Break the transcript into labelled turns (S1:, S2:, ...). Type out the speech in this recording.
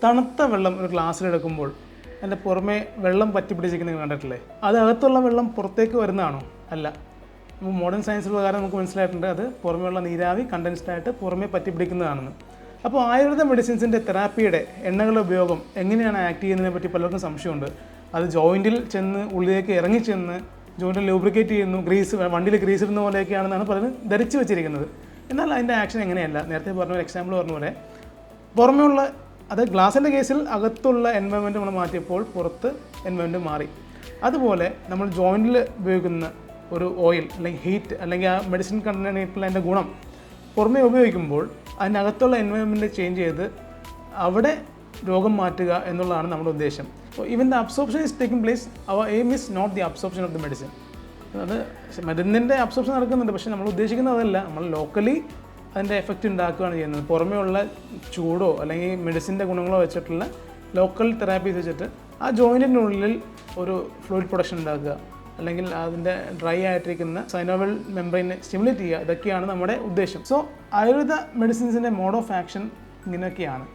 S1: തണുത്ത വെള്ളം ഒരു ഗ്ലാസ്സിലെടുക്കുമ്പോൾ അതിൻ്റെ പുറമേ വെള്ളം പറ്റി പിടിച്ചിരിക്കുന്നത് കണ്ടിട്ടില്ലേ? അത് അകത്തുള്ള വെള്ളം പുറത്തേക്ക് വരുന്നതാണോ? അല്ല. മോഡേൺ സയൻസ് പ്രകാരം നമുക്ക് മനസ്സിലായിട്ടുണ്ട് അത് പുറമേയുള്ള നീരാവി കണ്ടൻസ്ഡ് ആയിട്ട് പുറമേ പറ്റി പിടിക്കുന്നതാണെന്ന്. അപ്പോൾ ആയുർവേദ മെഡിസിൻസിൻ്റെ തെറാപ്പിയുടെ എണ്ണകളുടെ ഉപയോഗം എങ്ങനെയാണ് ആക്ട് ചെയ്യുന്നതിനെ പറ്റി പലർക്കും സംശയമുണ്ട്. അത് ജോയിൻറ്റിൽ ചെന്ന് ഉള്ളിലേക്ക് ഇറങ്ങിച്ചെന്ന് ജോയിൻറ്റിൽ ലൂബ്രിക്കേറ്റ് ചെയ്യുന്നു, വണ്ടിയിൽ ഗ്രീസ് ഇടുന്ന പോലെയൊക്കെയാണെന്നാണ് പലരും ധരിച്ചു വെച്ചിരിക്കുന്നത്. എന്നാൽ അതിൻ്റെ ആക്ഷൻ എങ്ങനെയല്ല. നേരത്തെ പറഞ്ഞ ഒരു എക്സാമ്പിൾ പറഞ്ഞ പോലെ പുറമേയുള്ള അത് ഗ്ലാസിൻ്റെ കേസിൽ അകത്തുള്ള എൻവയോൺമെൻറ്റ് നമ്മൾ മാറ്റിയപ്പോൾ പുറത്ത് എൻവയോൺമെൻറ്റ് മാറി. അതുപോലെ നമ്മൾ ജോയിൻറ്റിൽ ഉപയോഗിക്കുന്ന ഒരു ഓയിൽ അല്ലെങ്കിൽ ഹീറ്റ് അല്ലെങ്കിൽ ആ മെഡിസിൻ കണ്ടൻ്റായിട്ടുള്ള അതിൻ്റെ ഗുണം പുറമേ ഉപയോഗിക്കുമ്പോൾ അതിനകത്തുള്ള എൻവയോൺമെൻറ്റ് ചേഞ്ച് ചെയ്ത് അവിടെ രോഗം മാറ്റുക എന്നുള്ളതാണ് നമ്മുടെ ഉദ്ദേശം. Even the absorption is taking place, അവർ aim is not the absorption of the medicine. അത് മരുന്നിൻ്റെ അബ്സോർപ്ഷൻ നടക്കുന്നുണ്ട്, പക്ഷേ നമ്മൾ ഉദ്ദേശിക്കുന്നത് അതല്ല. നമ്മൾ ലോക്കലി അതിൻ്റെ എഫക്റ്റ് ഉണ്ടാക്കുകയാണ് ചെയ്യുന്നത്. പുറമേ ഉള്ള ചൂടോ അല്ലെങ്കിൽ മെഡിസിൻ്റെ ഗുണങ്ങളോ വെച്ചിട്ടുള്ള ലോക്കൽ തെറാപ്പീസ് വെച്ചിട്ട് ആ ജോയിൻറ്റിനുള്ളിൽ ഒരു ഫ്ലൂയിഡ് പ്രൊഡക്ഷൻ ഉണ്ടാക്കുക, അല്ലെങ്കിൽ അതിൻ്റെ ഡ്രൈ ആയിട്ടിരിക്കുന്ന സൈനോവൽ മെംബ്രെയിനെ സ്റ്റിമുലേറ്റ് ചെയ്യുക. ഇതൊക്കെയാണ് നമ്മുടെ ഉദ്ദേശം. സോ ആയുർവേദ മെഡിസിൻസിൻ്റെ മോഡ് ഓഫ് ആക്ഷൻ ഇങ്ങനെയൊക്കെയാണ്.